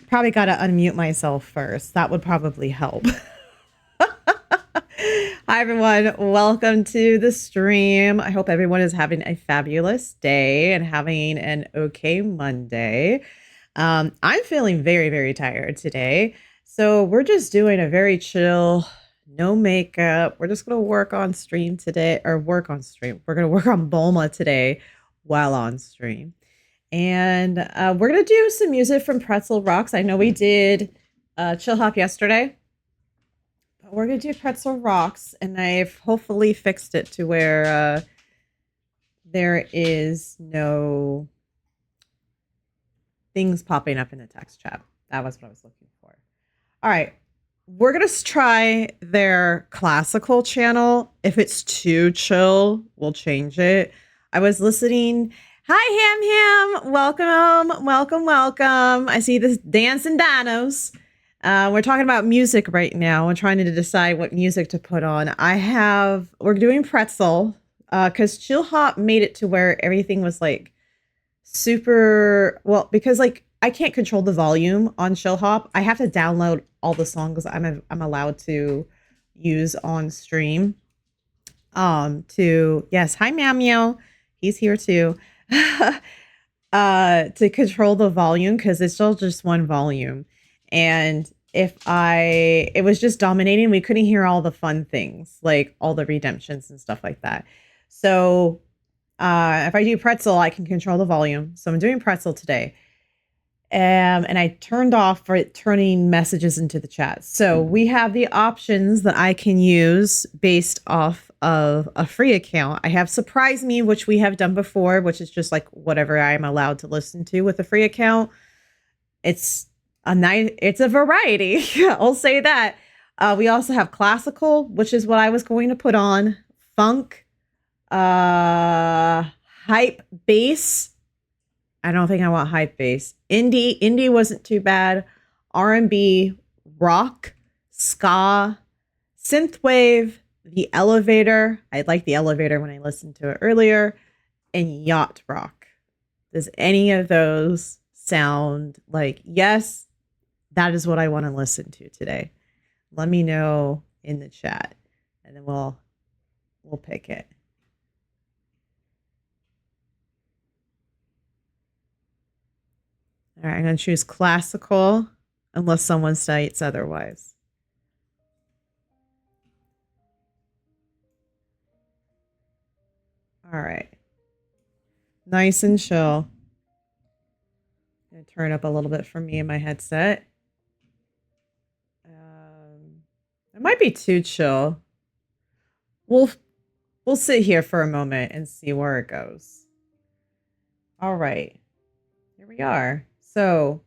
Probably got to unmute myself first. That would probably help. Hi, everyone. Welcome to the stream. I hope everyone is having a fabulous day and having an okay Monday. I'm feeling very, very tired today. So we're just doing a very chill, no makeup. We're just going to work on stream today, or work on stream. We're going to work on Bulma today while on stream. And we're going to do some music from Pretzel Rocks. I know we did Chill Hop yesterday. But we're going to do Pretzel Rocks. And I've hopefully fixed it to where there is no things popping up in the text chat. That was what I was looking for. All right. We're going to try their classical channel. If it's too chill, we'll change it. I was listening... Hi, Ham. Welcome, welcome, welcome. I see this dancing dinos. We're talking about music right now. We're trying to decide what music to put on. We're doing Pretzel because Chill Hop made it to where everything was like super, well, because like I can't control the volume on Chill Hop. I have to download all the songs I'm allowed to use on stream. Yes, hi, Meow. He's here too. To control the volume because it's still just one volume, and it was just dominating. We couldn't hear all the fun things like all the redemptions and stuff like that. So if I do Pretzel, I can control the volume. So I'm doing Pretzel today. And I turned off for turning messages into the chat. So we have the options that I can use based off of a free account. I have Surprise Me, which we have done before, which is just like whatever I'm allowed to listen to with a free account. It's a variety. I'll say that. We also have Classical, which is what I was going to put on. Funk, Hype Bass. I don't think I want hype bass. Indie wasn't too bad. R&B, rock, ska, synthwave, The Elevator. I like The Elevator when I listened to it earlier. And yacht rock. Does any of those sound like, yes, that is what I want to listen to today? Let me know in the chat and then we'll pick it. All right, I'm going to choose classical unless someone states otherwise. All right. Nice and chill. I'm going to turn up a little bit for me in my headset. It might be too chill. We'll sit here for a moment and see where it goes. All right. Here we are. So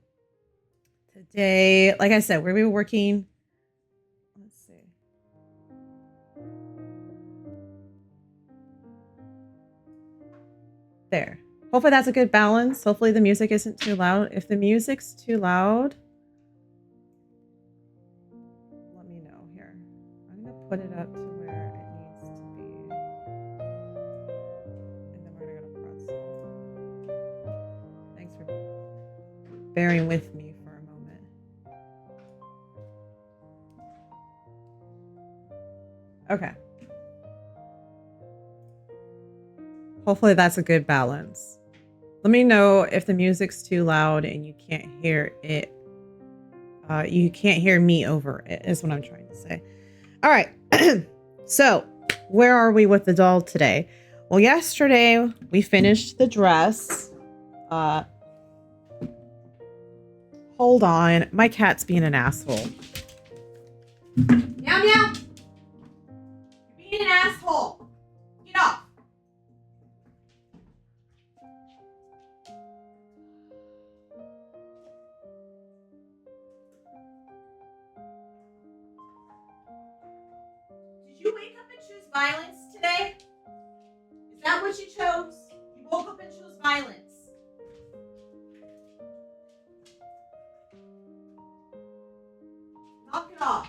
today, like I said, we're going to be working. Let's see. There. Hopefully that's a good balance. Hopefully the music isn't too loud. If the music's too loud, let me know here. I'm going to put it up to where it needs to be. And then we're going to go to Pretzel. Thanks for bearing with me for a moment. Okay. Hopefully that's a good balance. Let me know if the music's too loud and you can't hear it. You can't hear me over it, is what I'm trying to say. All right. So where are we with the doll today? Well, yesterday we finished the dress. Hold on. My cat's being an asshole. Meow, meow. You're being an asshole. Get off. Did you wake up and choose violence today? Is that what you chose? You woke up and chose violence. Knock it off.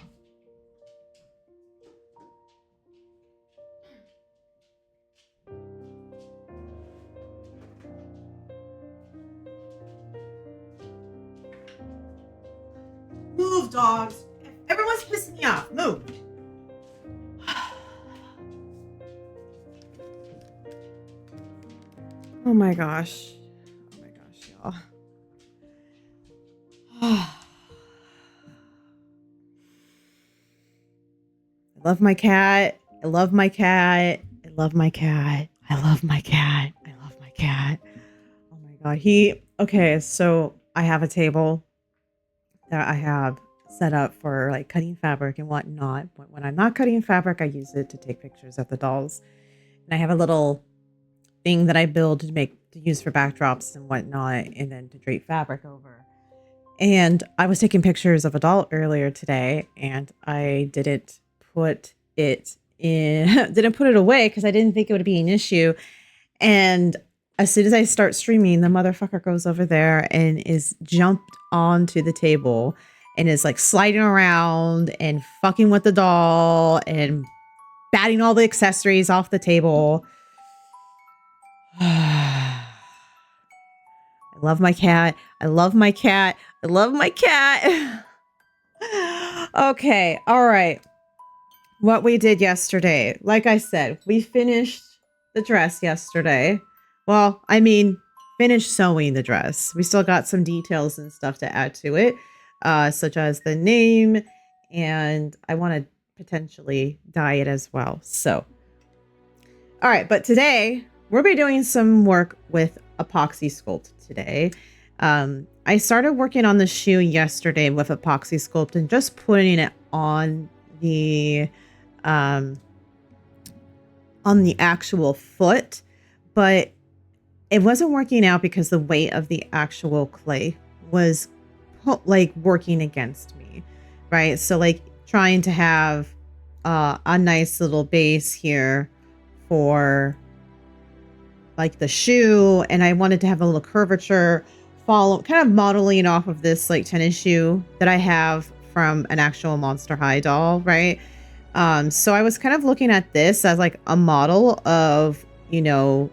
dogs. Everyone's pissing me off. Move. Oh my gosh. Oh my gosh, y'all. I love my cat. I love my cat. I love my cat. I love my cat. I love my cat. Oh my god. Okay, so I have a table that I have set up for like cutting fabric and whatnot. But when I'm not cutting fabric, I use it to take pictures of the dolls. And I have a little thing that I build to use for backdrops and whatnot, and then to drape fabric over. And I was taking pictures of a doll earlier today, and I didn't put it away because I didn't think it would be an issue. And as soon as I start streaming, the motherfucker goes over there and is jumped onto the table and is like sliding around and fucking with the doll and batting all the accessories off the table. I love my cat. I love my cat. I love my cat. Okay. All right. What we did yesterday. Like I said, we finished the dress yesterday. Well, I mean, finished sewing the dress. We still got some details and stuff to add to it, such as the name, and I want to potentially dye it as well. So, all right. But today, we'll be doing some work with epoxy sculpt today. I started working on the shoe yesterday with epoxy sculpt and just putting it on the actual foot, but it wasn't working out because the weight of the actual clay was like working against me, right? So like trying to have a nice little base here for like the shoe, and I wanted to have a little curvature, kind of modeling off of this like tennis shoe that I have from an actual Monster High doll, right? So I was kind of looking at this as like a model of, you know,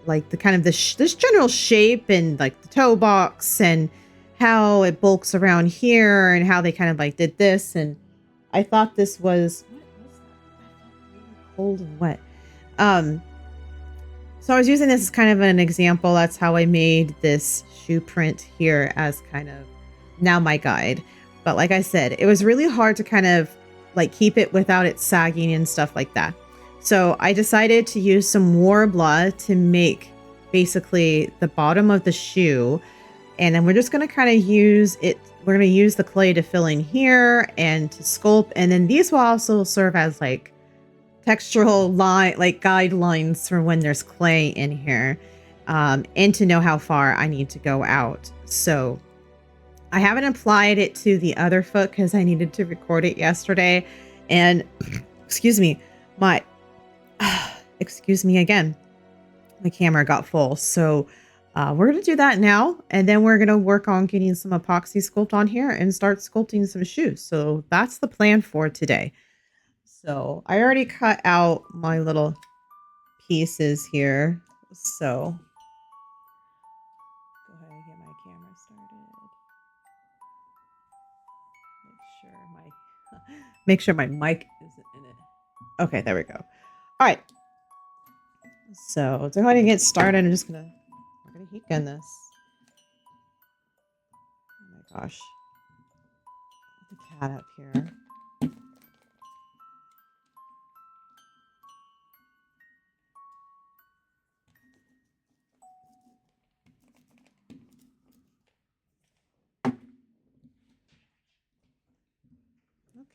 like the kind of this general shape and like the toe box and how it bulks around here and how they kind of like did this. And I thought this was, what was that? Really cold and wet. So I was using this as kind of an example. That's how I made this shoe print here as kind of now my guide. But like I said, it was really hard to kind of like keep it without it sagging and stuff like that. So I decided to use some Warbler to make basically the bottom of the shoe. And then we're just going to kind of use it. We're going to use the clay to fill in here and to sculpt. And then these will also serve as like textural line, like guidelines for when there's clay in here, and to know how far I need to go out. So I haven't applied it to the other foot because I needed to record it yesterday. And excuse me, excuse me again, the camera got full. So we're going to do that now. And then we're going to work on getting some epoxy sculpt on here and start sculpting some shoes. So that's the plan for today. So I already cut out my little pieces here. So go ahead and get my camera started. Make sure my mic isn't in it. Okay, there we go. All right. So to go ahead and get started, we're gonna heat gun this. Oh my gosh. Put the cat up here.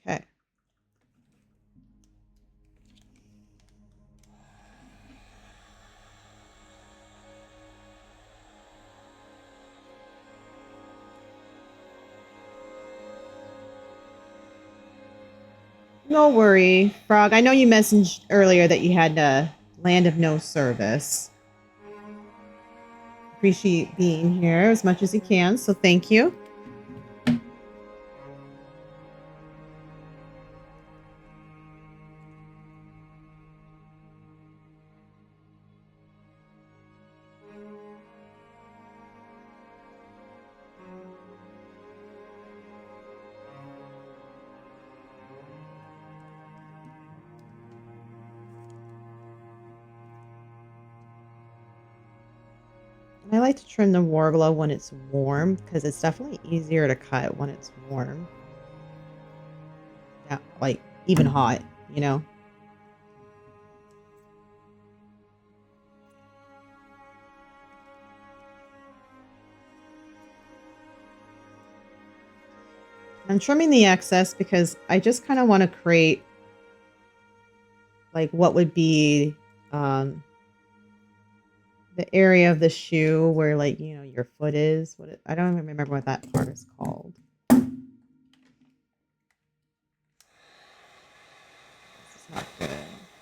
Okay. No worry, Frog. I know you messaged earlier that you had a land of no service. Appreciate being here as much as you can, so thank you. And I like to trim the warbler when it's warm because it's definitely easier to cut when it's warm. Yeah, like even hot, you know? I'm trimming the excess because I just kind of want to create like what would be um, the area of the shoe where like, you know, your foot is. I don't even remember what that part is called. This is not good,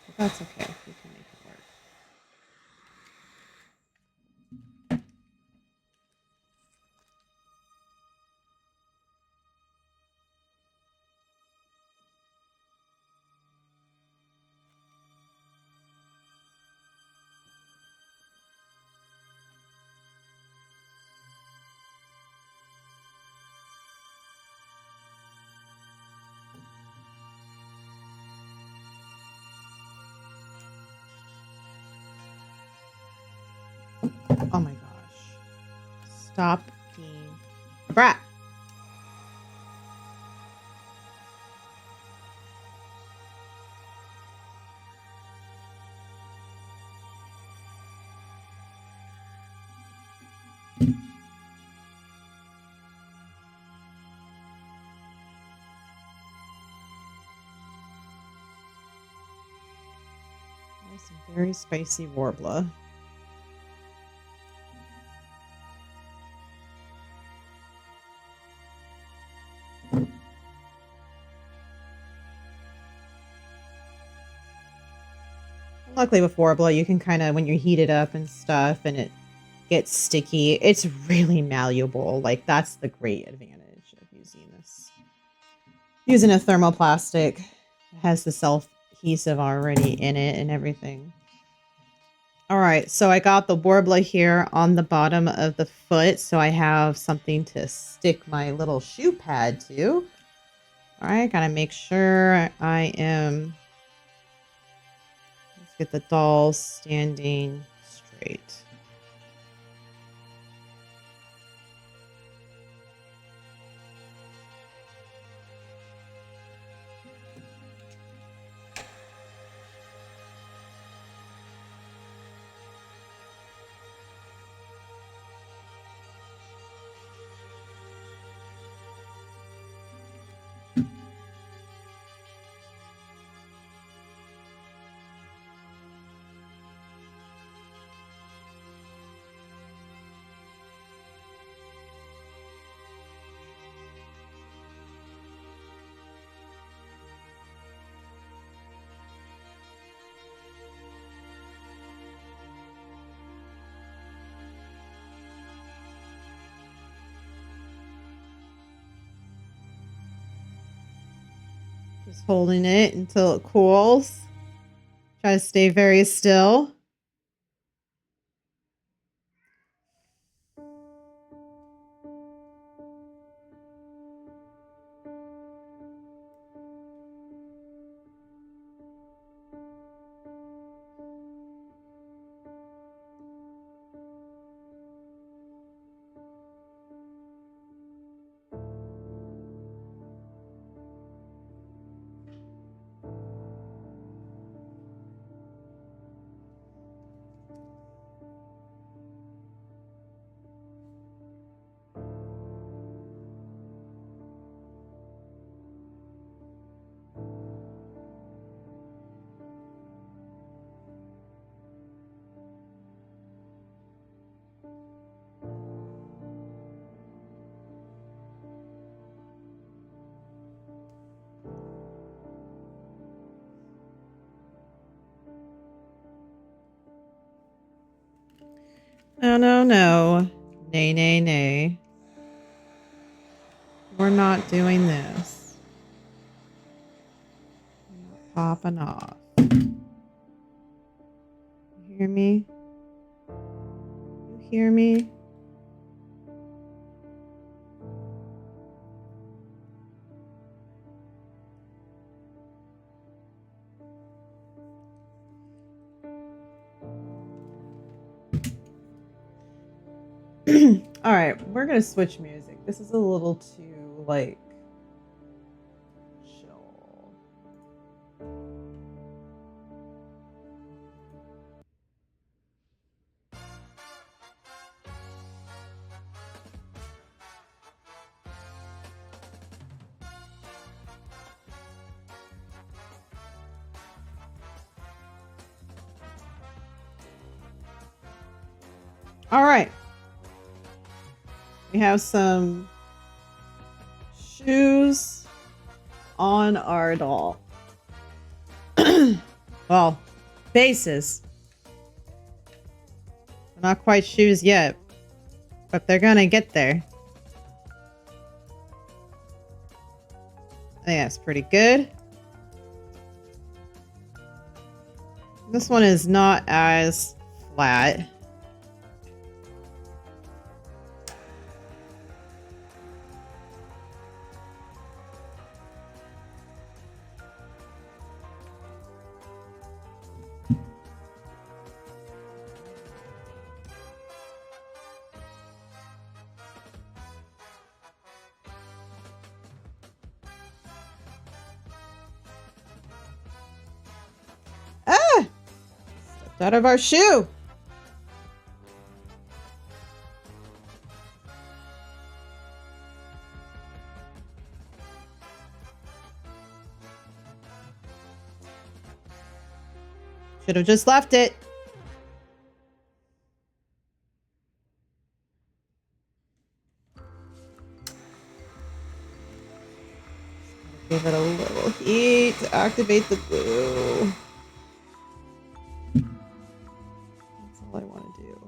but that's okay. We can make it work. Oh my gosh. Stop being a brat. Nice and very spicy warbler. Luckily with warbler, you can kind of, when you heat it up and stuff and it gets sticky, it's really malleable. Like that's the great advantage of using this. Using a thermoplastic, it has the self-adhesive already in it and everything. All right, so I got the warbler here on the bottom of the foot, so I have something to stick my little shoe pad to. All right, gotta make sure I am. Let's get the doll standing straight. Just holding it until it cools. Try to stay very still. No, no, no. Nay, nay, nay. We're not doing this. I'm not popping off. You hear me? You hear me? All right, we're gonna switch music. This is a little too like chill. All right. We have some shoes on our doll. Well, bases. Not quite shoes yet, but they're gonna get there. I think that's pretty good. This one is not as flat. Ah! Stepped out of our shoe. Should have just left it. Give it a little heat to activate the glue. That's all I want to do.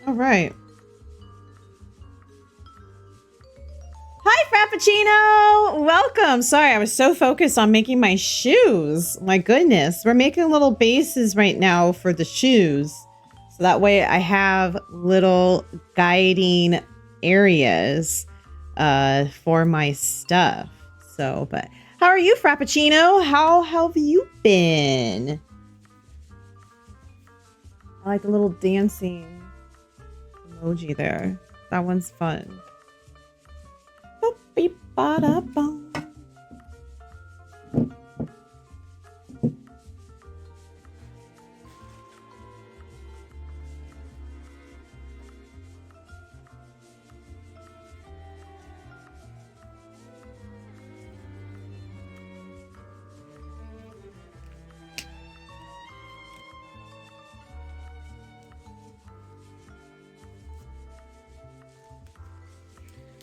All right. Hi, Frappuccino! Welcome! Sorry, I was so focused on making my shoes. My goodness. We're making little bases right now for the shoes. So that way I have little guiding areas for my stuff. So, but how are you, Frappuccino? How have you been? I like the little dancing emoji there. That one's fun.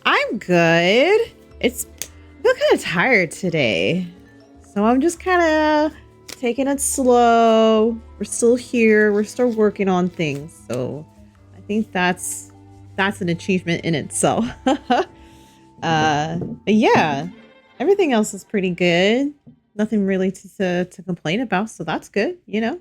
I'm good. I feel kind of tired today. So I'm just kind of taking it slow. We're still here. We're still working on things. So I think that's an achievement in itself. But yeah, everything else is pretty good. Nothing really to complain about. So that's good, you know.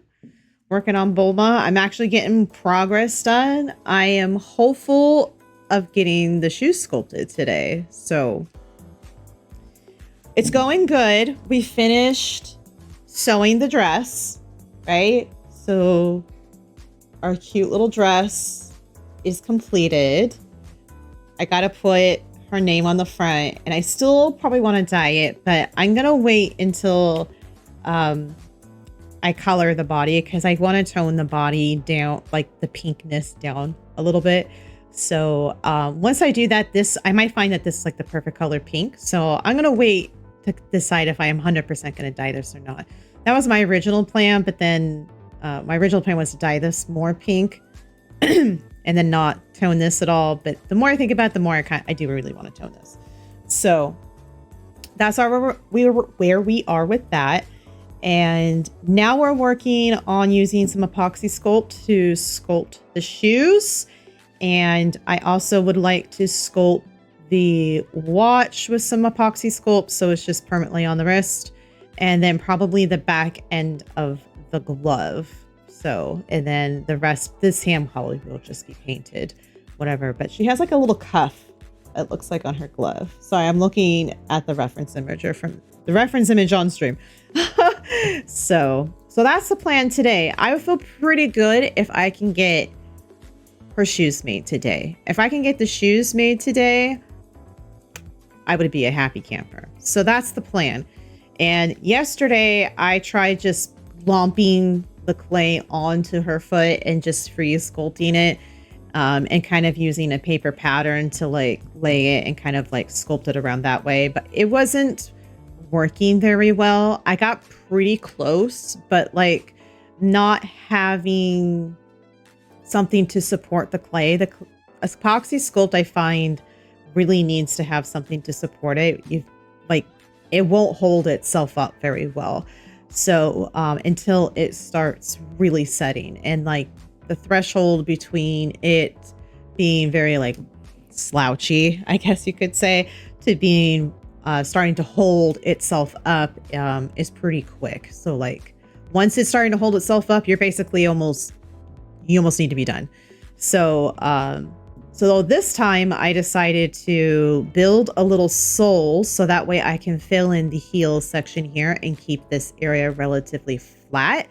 Working on Bulma. I'm actually getting progress done. I am hopeful of getting the shoes sculpted today. So it's going good. We finished sewing the dress, right? So our cute little dress is completed. I gotta put her name on the front, and I still probably want to dye it, but I'm gonna wait until I I color the body because I want to tone the body down, like the pinkness down a little bit. So once I do that, I might find that this is like the perfect color pink. So I'm going to wait to decide if I am 100% going to dye this or not. That was my original plan, but then my original plan was to dye this more pink and then not tone this at all. But the more I think about it, the more I do really want to tone this. So that's where we are with that. And now we're working on using some epoxy sculpt to sculpt the shoes. And I also would like to sculpt the watch with some epoxy sculpt, so it's just permanently on the wrist. And then probably the back end of the glove. So, and then the rest, this hand probably will just be painted, whatever. But she has like a little cuff, it looks like, on her glove. Sorry, I'm looking at the reference image on stream. So that's the plan today. I would feel pretty good if I can get her shoes made today. If I can get the shoes made today, I would be a happy camper. So that's the plan. And yesterday I tried just lumping the clay onto her foot and just freeze sculpting it, and kind of using a paper pattern to like lay it and kind of like sculpt it around that way. But it wasn't working very well. I got pretty close, but like not having something to support the clay. The epoxy sculpt, I find, really needs to have something to support it. It won't hold itself up very well. So until it starts really setting, and like the threshold between it being very like slouchy, I guess you could say, to being starting to hold itself up is pretty quick. So like once it's starting to hold itself up, you're basically you almost need to be done. So so this time I decided to build a little sole so that way I can fill in the heel section here and keep this area relatively flat,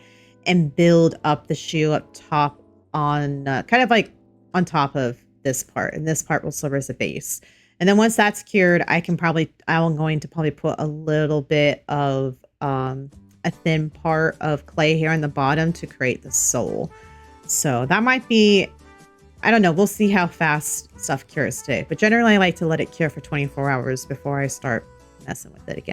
and build up the shoe up top on kind of like on top of this part, and this part will serve as a base. And then once that's cured, I'm going to probably put a little bit of a thin part of clay here on the bottom to create the sole. So that might be, I don't know, we'll see how fast stuff cures today. But generally I like to let it cure for 24 hours before I start messing with it again.